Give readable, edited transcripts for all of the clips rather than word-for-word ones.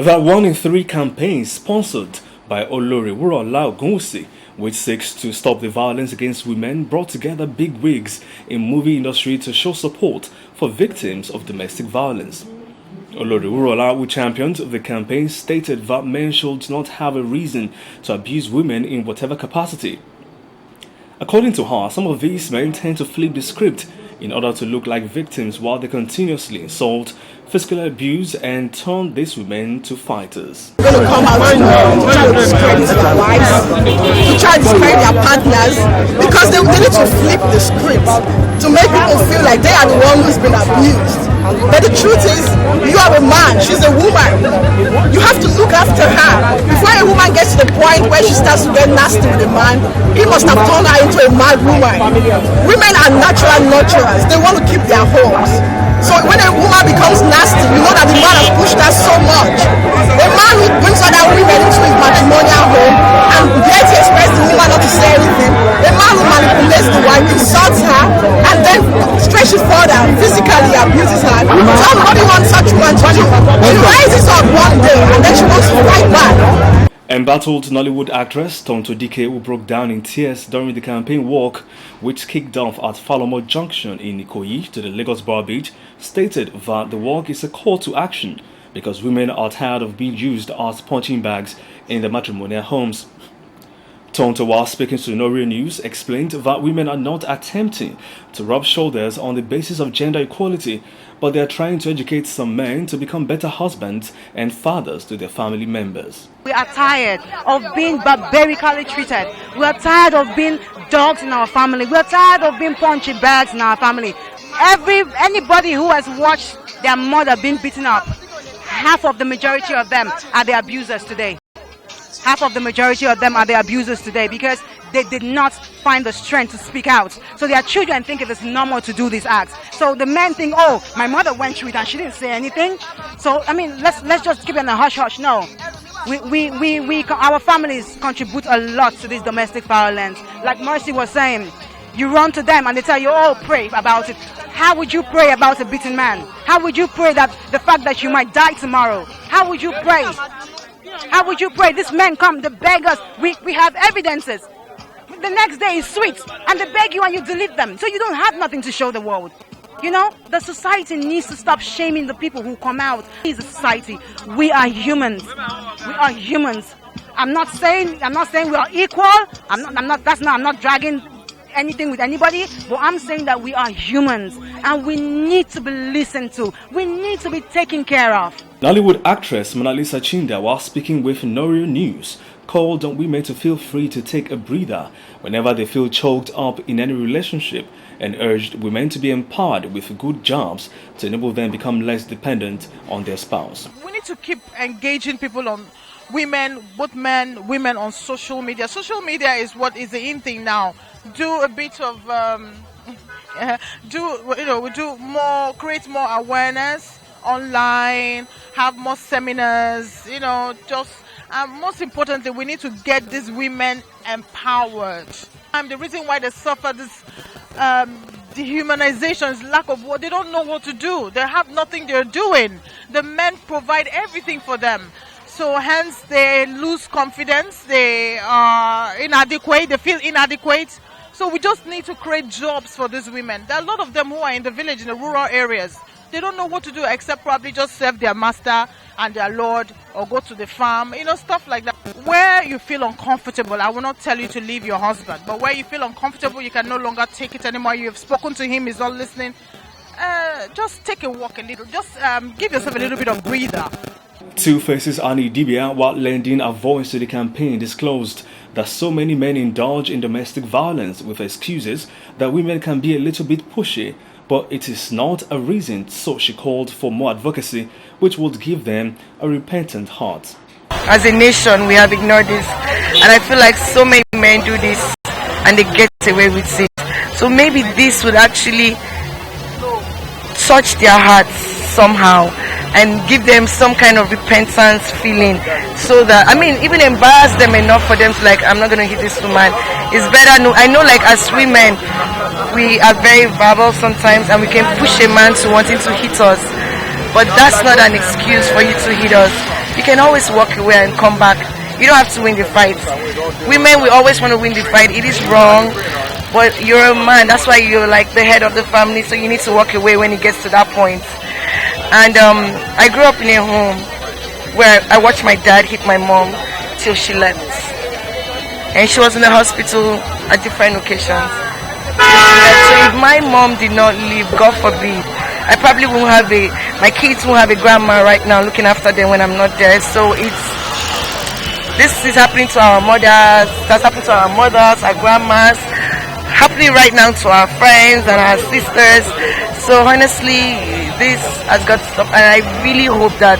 The 1 in 3 campaign sponsored by Olori Wuraola, which seeks to stop the violence against women, brought together big wigs in movie industry to show support for victims of domestic violence. Olori Wuraola, who championed the campaign, stated that men should not have a reason to abuse women in whatever capacity. According to her, some of these men tend to flip the script in order to look like victims while they continuously insult, physically abuse and turn these women to fighters. They're going to come out to try to discredit their wives, to try to discredit their partners, because they need to flip the script to make people feel like they are the one who's been abused. But the truth is, you are a man, she's a woman. You have to look after her. Before a woman gets to the point where she starts to get nasty with a man, he must have turned her into a mad woman. Women are natural nurturers. They want to keep their homes. So when a woman becomes nasty, you know that the man has pushed her so much. A man who brings other women into his matrimonial home and yet he expects the woman not to say anything. A man who manipulates the wife, insults her, and then stretches further, physically abuses her. Somebody wants such woman to do. She rises up one day and then she wants to fight back. Embattled Nollywood actress Tonto Dike, who broke down in tears during the campaign walk, which kicked off at Falomo Junction in Ikoyi to the Lagos Bar Beach, stated that the walk is a call to action because women are tired of being used as punching bags in their matrimonial homes. Tonto, while speaking to Nollywood News, explained that women are not attempting to rub shoulders on the basis of gender equality, but they are trying to educate some men to become better husbands and fathers to their family members. We are tired of being barbarically treated. We are tired of being dogs in our family. We are tired of being punchy bags in our family. Anybody who has watched their mother being beaten up, half of the majority of them are the abusers today. Half of the majority of them are the abusers today because they did not find the strength to speak out. So their children think it is normal to do these acts. So the men think, oh, my mother went through it and she didn't say anything. So, I mean, let's just keep it in a hush-hush. No. Our families contribute a lot to this domestic violence. Like Mercy was saying, you run to them and they tell you, oh, pray about it. How would you pray about a beaten man? How would you pray that the fact that you might die tomorrow? How would you pray? How would you pray? These men come, they beg us. We have evidences. The next day is sweet and they beg you and you delete them. So you don't have nothing to show the world. You know, the society needs to stop shaming the people who come out. It's a society. We are humans. We are humans. I'm not saying we are equal. I'm not dragging anything with anybody, but I'm saying that we are humans and we need to be listened to. We need to be taken care of. Nollywood actress Mona Lisa Chinda, while speaking with Nollywood News, called on women to feel free to take a breather whenever they feel choked up in any relationship and urged women to be empowered with good jobs to enable them become less dependent on their spouse. We need to keep engaging people on women, both men, women on social media. Social media is what is the in thing now. Do a bit of create more awareness online, have more seminars, just most importantly, we need to get these women empowered. The reason why they suffer this dehumanization is lack of what they don't know what to do. They have nothing they're doing. The men provide everything for them. So hence they lose confidence, they are inadequate, they feel inadequate. So we just need to create jobs for these women. There are a lot of them who are in the village, in the rural areas. They don't know what to do except probably just serve their master and their lord or go to the farm, stuff like that. Where you feel uncomfortable, I will not tell you to leave your husband, but where you feel uncomfortable, you can no longer take it anymore. You have spoken to him, he's not listening. Just take a walk a little. Just give yourself a little bit of breather. Two Faces Annie Dibia, while lending a voice to the campaign, disclosed that so many men indulge in domestic violence with excuses that women can be a little bit pushy, but it is not a reason, so she called for more advocacy, which would give them a repentant heart. As a nation, we have ignored this, and I feel like so many men do this and they get away with it. So maybe this would actually touch their hearts somehow and give them some kind of repentance feeling, so that, even embarrass them enough for them to I'm not going to hit this woman. It's better. I know as women, we are very verbal sometimes and we can push a man to wanting to hit us, but that's not an excuse for you to hit us. you can always walk away and come back. You don't have to win the fight. Women, we always want to win the fight. It is wrong, but you're a man. That's why you're like the head of the family, so you need to walk away when it gets to that point. And I grew up in a home where I watched my dad hit my mom till she left. And she was in the hospital at different occasions. So if my mom did not leave, God forbid, I probably won't have my kids won't have a grandma right now looking after them when I'm not there. So this is happening to our mothers, that's happening to our mothers, our grandmas, happening right now to our friends and our sisters. So honestly, this has got to stop, and I really hope that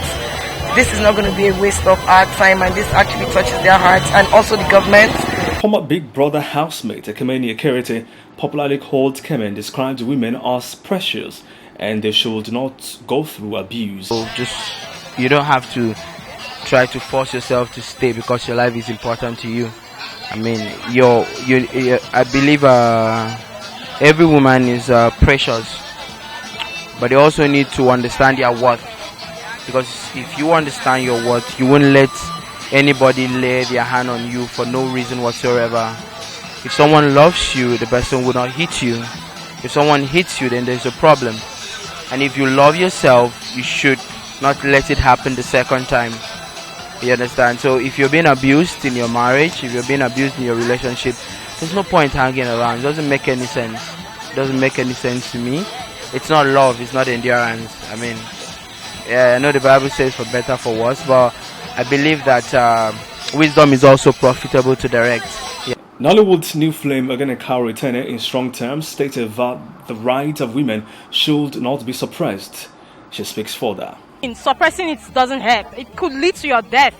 this is not going to be a waste of our time, and this actually touches their hearts, and also the government. Former Big Brother housemate Ekemeni Ekerete, popularly called Kemen, described women as precious and they should not go through abuse. So you don't have to try to force yourself to stay because your life is important to you. I mean, I believe every woman is precious, but they also need to understand their worth. Because if you understand your worth, you won't let anybody lay their hand on you for no reason whatsoever. If someone loves you, the person will not hit you. If someone hits you, then there's a problem. And if you love yourself, you should not let it happen the second time. You understand? So if you're being abused in your marriage, if you're being abused in your relationship, there's no point hanging around. It doesn't make any sense. It doesn't make any sense to me. It's not love, it's not endurance. I mean, yeah, I know the Bible says for better, for worse, but I believe that wisdom is also profitable to direct. Yeah. Nollywood's new flame Ogeneka Retene in strong terms stated that the right of women should not be suppressed. She speaks further. Suppressing it doesn't help. It could lead to your death.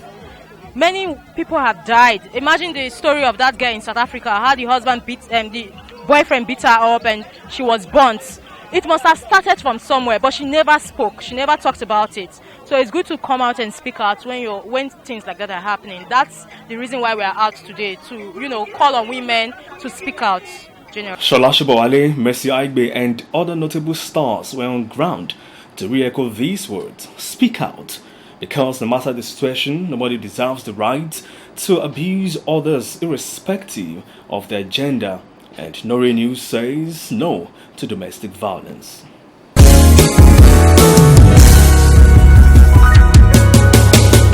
Many people have died. Imagine the story of that girl in South Africa, how the husband the boyfriend beat her up and she was burnt. It must have started from somewhere, but she never spoke. She never talked about it. So it's good to come out and speak out when things like that are happening. That's the reason why we are out today, to call on women to speak out. Shola Shobowale, Mercy Aigbe, and other notable stars were on ground to re-echo these words. Speak out, because no matter the situation, nobody deserves the right to abuse others irrespective of their gender. And Nori News says no to domestic violence.